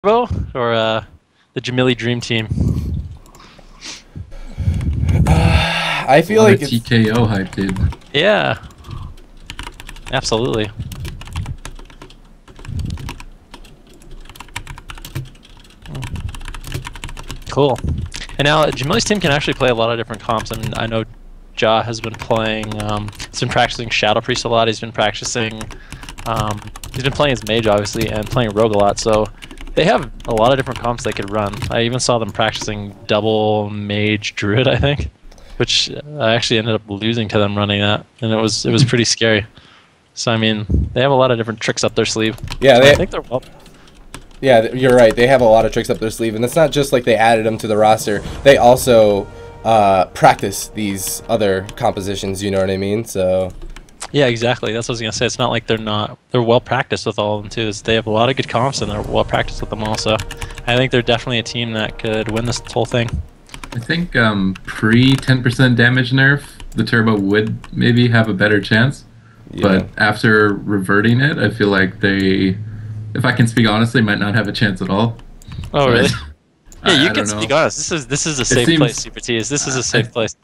Turbo or the Jamili Dream Team? I feel like it's... TKO hype, dude. Yeah, absolutely. Cool. And now Jamili's team can actually play a lot of different comps. I mean, I know Ja has been playing. He's been practicing Shadow Priest a lot. He's been practicing. He's been playing as mage, obviously, and playing rogue a lot. So they have a lot of different comps they could run. I even saw them practicing double mage druid, I think, which I actually ended up losing to them running that, and it was pretty scary. So I mean, they have a lot of different tricks up their sleeve. Yeah, I think they're well. Yeah, you're right. They have a lot of tricks up their sleeve, and it's not just like they added them to the roster. They also practice these other compositions. You know what I mean? So. Yeah, exactly. That's what I was gonna say. It's not like they're well practiced with all of them too. They have a lot of good comps and they're well practiced with them also. I think they're definitely a team that could win this whole thing. I think pre 10% damage nerf, the Turbo would maybe have a better chance. Yeah. But after reverting it, I feel like they, if I can speak honestly, might not have a chance at all. Oh, really? Yeah, you I can speak honest. This is a safe place, Super T. This is a safe place.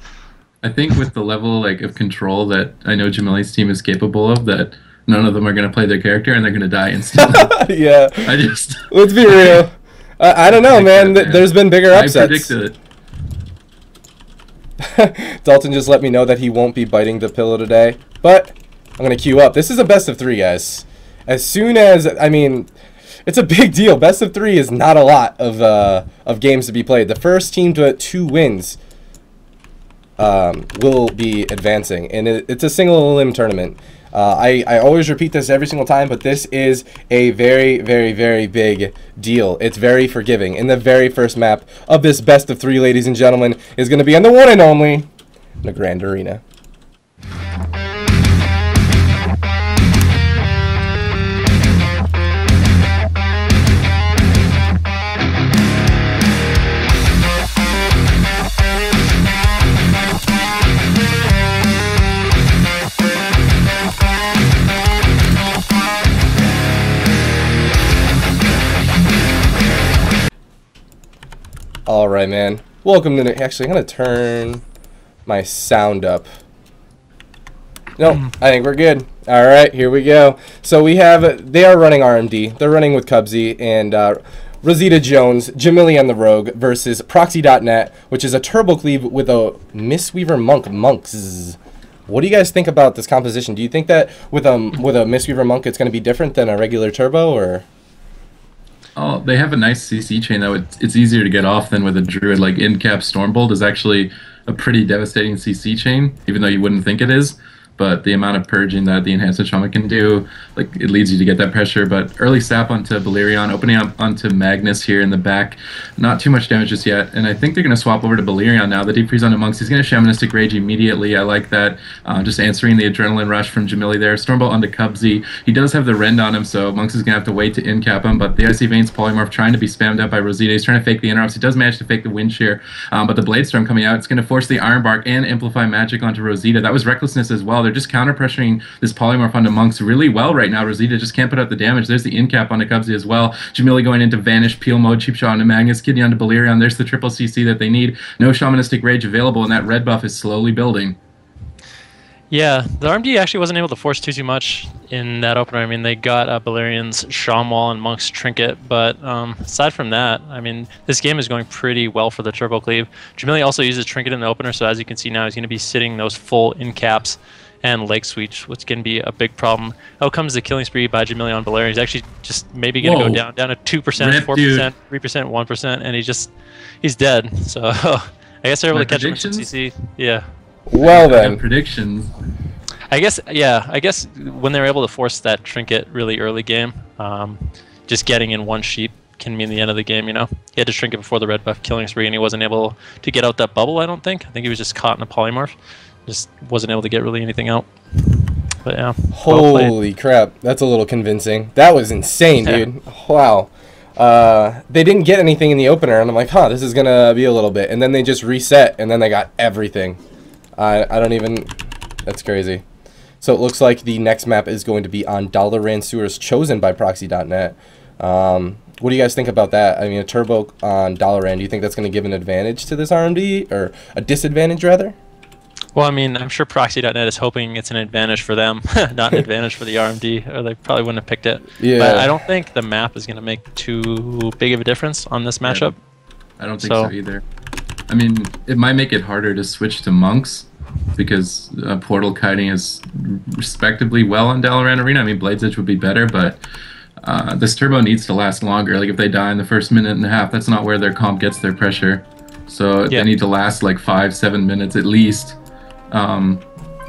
I think with the level of control that I know Jamili's team is capable of, that none of them are going to play their character and they're going to die instantly. Yeah. Let's be real. I don't know, man. There's been bigger upsets. I predicted it. Dalton just let me know that he won't be biting the pillow today, but I'm going to queue up. This is a best of 3, guys. As soon as, I mean, it's a big deal. Best of 3 is not a lot of games to be played. The first team to 2 wins will be advancing, and it's a single limb tournament. I always repeat this every single time, but this is a very, very, very big deal. It's very forgiving. And the very first map of this best of 3, ladies and gentlemen, is going to be on the one and only the Grand Arena. Alright, man. Welcome to actually, I'm going to turn my sound up. Nope, I think we're good. Alright, here we go. So we have, they are running RMD. They're running with Kubzy and Rosita Jones, Jamili and the Rogue versus Proxy.net, which is a Turbo Cleave with a Mistweaver Monk, Monkzz. What do you guys think about this composition? Do you think that with a Mistweaver Monk it's going to be different than a regular Turbo, or...? Oh, they have a nice CC chain, though. It's easier to get off than with a Druid. Like, in-cap Stormbolt is actually a pretty devastating CC chain, even though you wouldn't think it is. But the amount of purging that the Enhancement Shaman can do, like, it leads you to get that pressure. But early sap onto Balerîon, opening up onto Magnusz here in the back. Not too much damage just yet. And I think they're going to swap over to Balerîon now. The Deep Freeze onto Monkzz. He's going to Shamanistic Rage immediately. I like that. Just answering the Adrenaline Rush from Jamili there. Stormbolt onto Kubzy. He does have the Rend on him, so Monkzz is going to have to wait to in-cap him. But the Icy Veins Polymorph trying to be spammed up by Rosita. He's trying to fake the interrupts. He does manage to fake the Wind Shear. But the Blade Storm coming out, it's going to force the Iron Bark and Amplify Magic onto Rosita. That was Recklessness as well. They're just counter-pressuring this Polymorph onto Monkzz really well right now. Rosita just can't put out the damage. There's the in-cap onto Kubzy as well. Jamili going into Vanish, Peel mode, Cheap Shot onto Magnusz, Kidney onto Balerîon. There's the triple CC that they need. No Shamanistic Rage available, and that red buff is slowly building. Yeah, the RMD actually wasn't able to force too much in that opener. I mean, they got Balerîon's Shaman Wall and Monkzz Trinket, but aside from that, I mean, this game is going pretty well for the Turbo Cleave. Jamili also uses Trinket in the opener, so as you can see now, he's going to be sitting those full in-caps and Lake Sweep, which can be a big problem. Out comes the killing spree by Jamili on Balerîon. He's actually just maybe going to go down to 2%, 4%, 3%, 1%, and he's dead. So I guess they're able to catch him with CC. Yeah. Well then. Predictions. I guess, yeah. I guess when they're able to force that Trinket really early game, just getting in one sheep can mean the end of the game, you know? He had to Trinket before the red buff killing spree, and he wasn't able to get out that bubble, I don't think. I think he was just caught in a polymorph. Just wasn't able to get really anything out. But yeah. Holy crap. That's a little convincing. That was insane, dude. Wow. They didn't get anything in the opener, and I'm like, huh, this is going to be a little bit. And then they just reset, and then they got everything. I don't even... That's crazy. So it looks like the next map is going to be on Dalaran Sewers, chosen by Proxy.net. What do you guys think about that? I mean, a turbo on Balerîon, do you think that's going to give an advantage to this RMD, or a disadvantage rather? Well, I mean, I'm sure Proxy.net is hoping it's an advantage for them, not an advantage for the RMD, or they probably wouldn't have picked it. Yeah. But I don't think the map is going to make too big of a difference on this matchup. I don't think so either. I mean, it might make it harder to switch to Monkzz, because portal kiting is respectably well on Balerîon Arena. I mean, Blade's Edge would be better, but this turbo needs to last longer. Like, if they die in the first minute and a half, that's not where their comp gets their pressure. So they need to last like 5-7 minutes at least,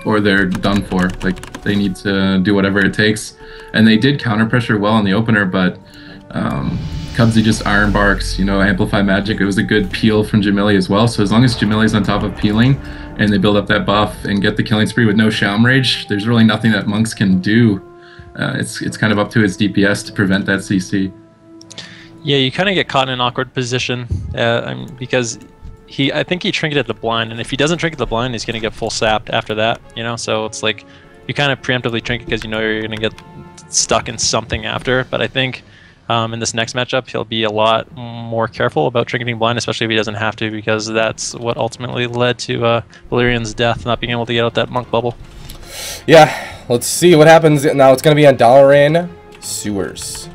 or they're done for. Like, they need to do whatever it takes. And they did counter pressure well in the opener, but Kubzy just iron barks, you know, amplify magic. It was a good peel from Jamili as well. So as long as Jamili's on top of peeling and they build up that buff and get the killing spree with no Shaman Rage, there's really nothing that Monkzz can do. It's kind of up to his DPS to prevent that CC. Yeah, you kind of get caught in an awkward position because I think he trinketed the blind, and if he doesn't trinket the blind, he's going to get full sapped after that, you know? So it's like you kind of preemptively trinket because you know you're going to get stuck in something after. But I think in this next matchup, he'll be a lot more careful about trinketing blind, especially if he doesn't have to, because that's what ultimately led to Balerîon's death, not being able to get out that monk bubble. Yeah, let's see what happens. Now it's going to be on Balerîon Sewers.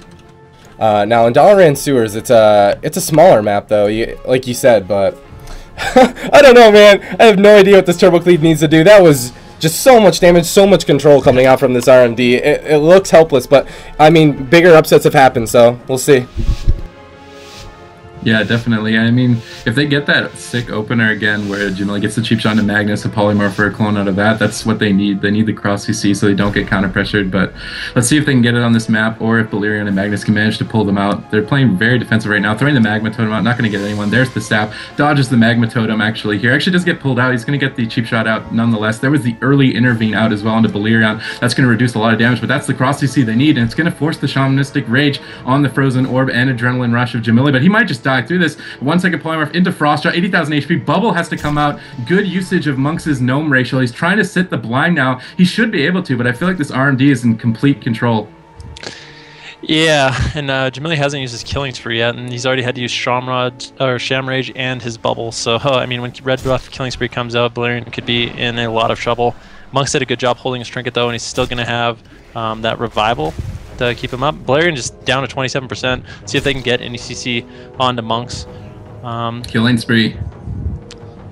Now in Balerîon Sewers, it's a smaller map though, like you said, but I don't know, man. I have no idea what this turbo cleave needs to do. That was just so much damage, so much control coming out from this RMD. It looks helpless, but I mean, bigger upsets have happened, so we'll see. Yeah, definitely. I mean, if they get that sick opener again where Jamili gets the cheap shot into Magnus, a polymorph, or a clone out of that, that's what they need. They need the cross CC so they don't get counter pressured. But let's see if they can get it on this map, or if Balerîon and Magnus can manage to pull them out. They're playing very defensive right now, throwing the Magma Totem out, not going to get anyone. There's the sap, dodges the Magma Totem actually here. Actually does get pulled out. He's going to get the cheap shot out nonetheless. There was the early intervene out as well into Balerîon. That's going to reduce a lot of damage, but that's the cross CC they need, and it's going to force the Shamanistic Rage on the Frozen Orb and Adrenaline Rush of Jamili, but he might just die through this. 1 second polymorph into Frost Shot, 80,000 HP. Bubble has to come out. Good usage of Monkzz' gnome ratio. He's trying to sit the blind now. He should be able to, but I feel like this RMD is in complete control. Yeah, and Jamili hasn't used his killing spree yet, and he's already had to use Shaman Rage and his bubble. So, I mean, when red buff killing spree comes out, Balerîon could be in a lot of trouble. Monkzz did a good job holding his trinket though, and he's still going to have that revival to keep him up. Balerîon just down to 27%. See if they can get any CC onto Monkzz. Killing spree.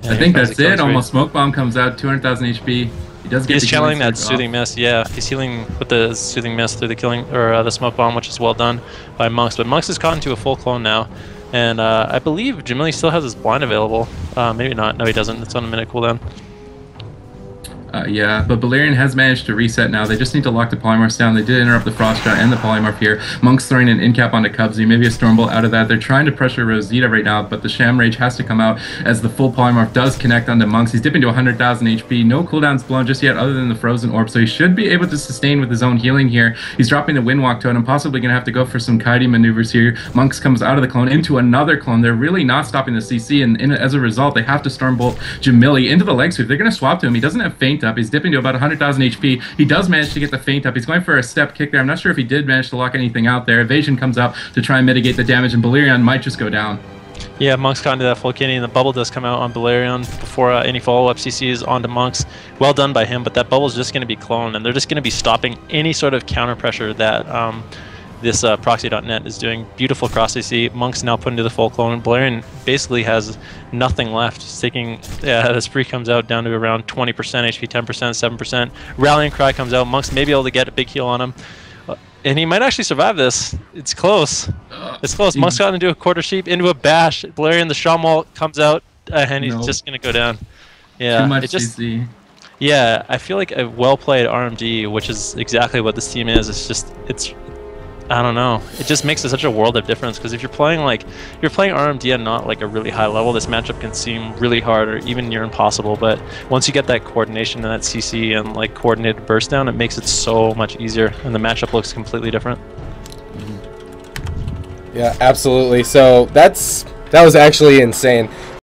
Yeah, I think that's it. Almost Smoke Bomb comes out, 200,000 HP. He does get He's channeling that Soothing Mist. Yeah, he's healing with the Soothing Mist through the killing or the Smoke Bomb, which is well done by Monkzz. But Monkzz has gotten to a full clone now, and I believe Jamili still has his blind available. Maybe not. No, he doesn't. It's on a minute cooldown. Yeah, but Balerîon has managed to reset now. They just need to lock the polymorphs down. They did interrupt the Frost Shot and the polymorph here. Monkzz throwing an in-cap onto Kubzy, maybe a Stormbolt out of that. They're trying to pressure Rosita right now, but the Shaman Rage has to come out as the full polymorph does connect onto Monkzz. He's dipping to 100,000 HP. No cooldowns blown just yet other than the Frozen Orb, so he should be able to sustain with his own healing here. He's dropping the Windwalk Totem, possibly going to have to go for some kiting maneuvers here. Monkzz comes out of the clone into another clone. They're really not stopping the CC, and as a result, they have to Stormbolt Jamili into the leg sweep. They're going to swap to him. He doesn't have Feint up. He's dipping to about 100,000 HP. He does manage to get the Feint up. He's going for a step kick there. I'm not sure if he did manage to lock anything out there. Evasion comes out to try and mitigate the damage, and Balerîon might just go down. Yeah, Monkzz got into that full kitty, and the bubble does come out on Balerîon before any follow-up CCs onto Monkzz. Well done by him, but that bubble is just going to be cloned, and they're just going to be stopping any sort of counter pressure that this Proxy.net is doing. Beautiful cross CC. Monkzz now put into the full clone, and Balerîon basically has nothing left. He's taking, the spree comes out down to around 20% HP, 10%, 7%. Rallying Cry comes out. Monkzz may be able to get a big heal on him. And he might actually survive this. It's close. It's close. Monkzz got into a quarter sheep, into a bash. Balerîon, the Shaman wall comes out, and he's just going to go down. Yeah, too much CC. Yeah, I feel like a well-played RMD, which is exactly what this team is. It's I don't know. It just makes such a world of difference, because if you're playing RMD at not like a really high level, this matchup can seem really hard or even near impossible. But once you get that coordination and that CC and like coordinated burst down, it makes it so much easier, and the matchup looks completely different. Yeah, absolutely. So that was actually insane.